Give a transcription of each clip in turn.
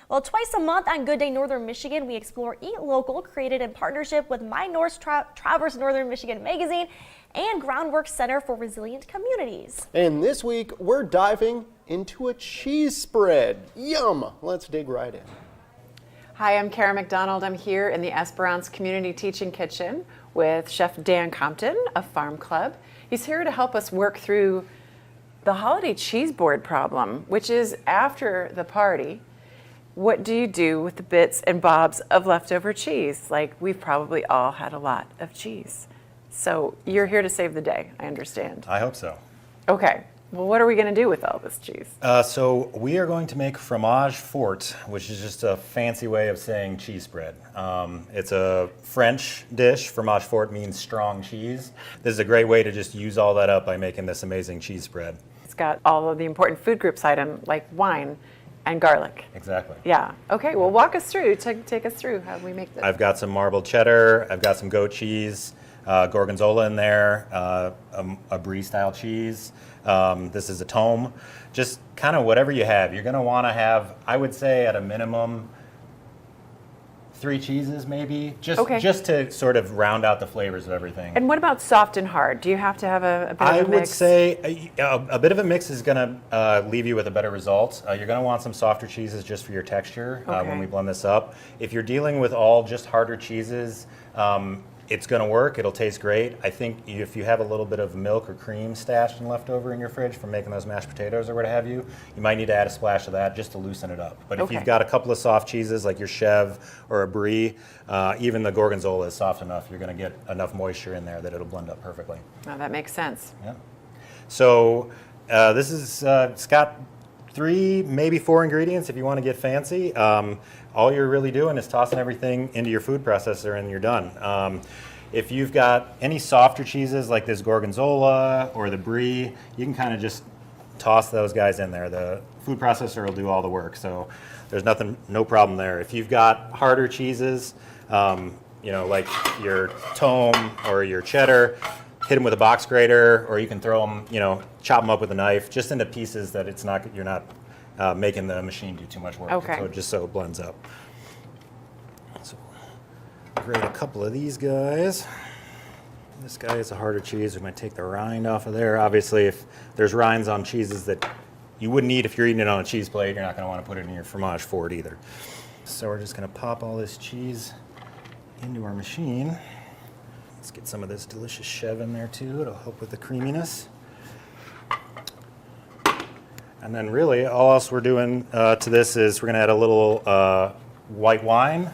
Well, twice a month on Good Day Northern Michigan, we explore Eat Local, created in partnership with My North Traverse Northern Michigan magazine and Groundwork Center for Resilient Communities. And this week, we're diving into a cheese spread. Yum! Let's dig right in. Hi, I'm Kara McDonald. I'm here in the Esperance Community Teaching Kitchen with Chef Dan Compton of Farm Club. He's here to help us work through the holiday cheese board problem, which is after the party. What do you do with the bits and bobs of leftover cheese? Like, we've probably all had a lot of cheese. So you're here to save the day, I understand. I hope so. Okay, well, what are we going to do with all this cheese? So we are going to make fromage fort, which is just a fancy way of saying cheese spread. It's a French dish. Fromage fort means strong cheese. This is a great way to just use all that up by making this amazing cheese spread. It's got all of the important food groups item like wine and garlic. Exactly. Yeah. Okay. Well, walk us through. Take us through how we make this. I've got some marbled cheddar. I've got some goat cheese, gorgonzola in there, a brie style cheese. This is a tome. Just kind of whatever you have. You're going to want to have, I would say, at a minimum, 3 cheeses maybe, just to sort of round out the flavors of everything. And what about soft and hard? Do you have to have a bit of a mix? I would say a bit of a mix is going to leave you with a better result. You're going to want some softer cheeses just for your texture when we blend this up. If you're dealing with all just harder cheeses, it's going to work. It'll taste great. I think if you have a little bit of milk or cream stashed and left over in your fridge from making those mashed potatoes or what have you, you might need to add a splash of that just to loosen it up. But if you've got a couple of soft cheeses like your Chev or a brie, even the gorgonzola is soft enough, you're going to get enough moisture in there that it'll blend up perfectly. Oh, that makes sense. Yeah. So this is, it's got 3, maybe 4 ingredients if you want to get fancy. All you're really doing is tossing everything into your food processor and you're done. If you've got any softer cheeses like this gorgonzola or the brie, you can kind of just toss those guys in there. The food processor will do all the work, so there's no problem there. If you've got harder cheeses, like your tome or your cheddar, hit them with a box grater, or you can throw them, chop them up with a knife, just into pieces that you're not making the machine do too much work. Okay. So it blends up. So grate a couple of these guys. This guy is a harder cheese. We might take the rind off of there. Obviously, if there's rinds on cheeses that you wouldn't eat if you're eating it on a cheese plate, you're not going to want to put it in your fromage fort either. So we're just going to pop all this cheese into our machine. Let's get some of this delicious Chev in there too. It'll help with the creaminess. And then really all else we're doing to this is we're going to add a little white wine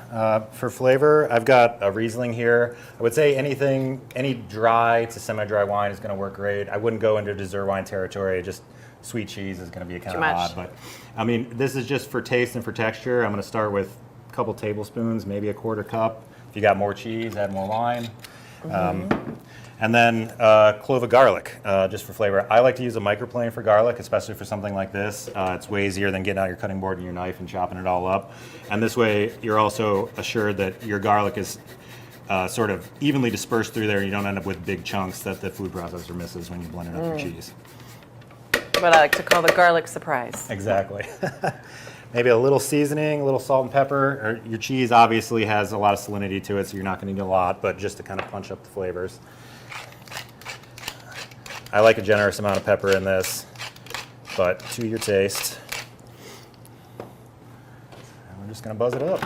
for flavor. I've got a Riesling here. I would say any dry to semi-dry wine is going to work great. I wouldn't go into dessert wine territory. Just sweet cheese is going to be kind of odd. But I mean, this is just for taste and for texture. I'm going to start with a couple tablespoons, maybe a quarter cup. If you got more cheese, add more wine. And then clove of garlic, just for flavor. I like to use a microplane for garlic, especially for something like this. It's way easier than getting out your cutting board and your knife and chopping it all up. And this way, you're also assured that your garlic is sort of evenly dispersed through there, and you don't end up with big chunks that the food processor misses when you're blending up your cheese. What I like to call the garlic surprise. Exactly. Maybe a little seasoning, a little salt and pepper. Your cheese obviously has a lot of salinity to it, so you're not going to need a lot, but just to kind of punch up the flavors. I like a generous amount of pepper in this, but to your taste. And we're just going to buzz it up.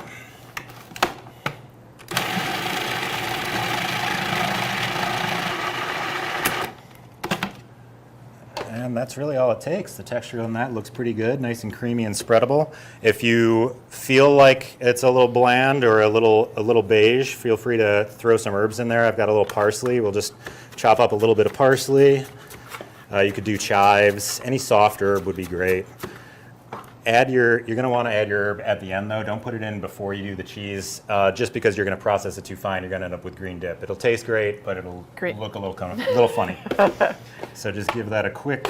And that's really all it takes. The texture on that looks pretty good, nice and creamy and spreadable. If you feel like it's a little bland or a little beige, feel free to throw some herbs in there. I've got a little parsley. We'll just chop up a little bit of parsley. You could do chives. Any soft herb would be great. You're going to want to add your herb at the end, though. Don't put it in before you do the cheese, just because you're going to process it too fine. You're going to end up with green dip. It'll taste great, but it'll look a little funny. So just give that a quick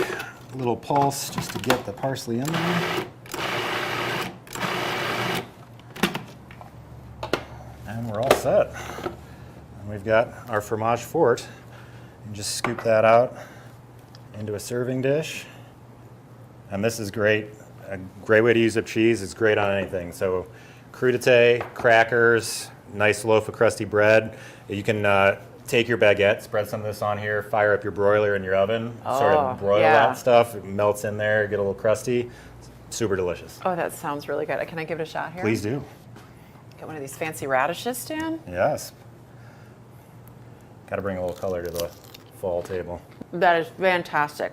little pulse just to get the parsley in there. And we're all set. And we've got our fromage fort. And just scoop that out into a serving dish. And this is great a great way to use up cheese. It's great on anything. So crudité, crackers, nice loaf of crusty bread. You can take your baguette, spread some of this on here, fire up your broiler in your oven, sort of broil yeah. that stuff. It melts in there, get a little crusty. Super delicious. Oh, that sounds really good. Can I give it a shot here? Please do. Get one of these fancy radishes, Stan. Yes. Got to bring a little color to the fall table. That is fantastic.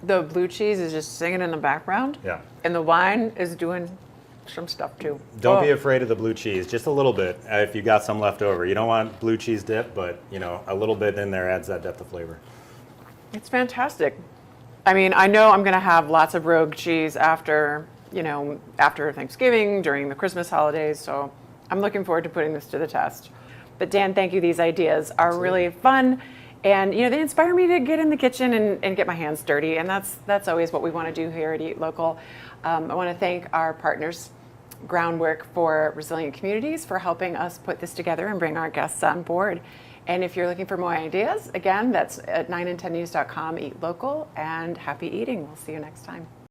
The blue cheese is just singing in the background. Yeah. And the wine is doing some stuff too. Don't be Oh. afraid of the blue cheese, just a little bit if you got some left over. You don't want blue cheese dip, but you know, a little bit in there adds that depth of flavor. It's fantastic. I mean, I know I'm going to have lots of rogue cheese after, after Thanksgiving, during the Christmas holidays, so I'm looking forward to putting this to the test. But Dan, thank you. These ideas are really fun, and they inspire me to get in the kitchen and get my hands dirty, and that's always what we want to do here at Eat Local. I want to thank our partners, Groundwork for Resilient Communities, for helping us put this together and bring our guests on board. And if you're looking for more ideas, again, that's at 9and10news.com, Eat Local, and happy eating. We'll see you next time.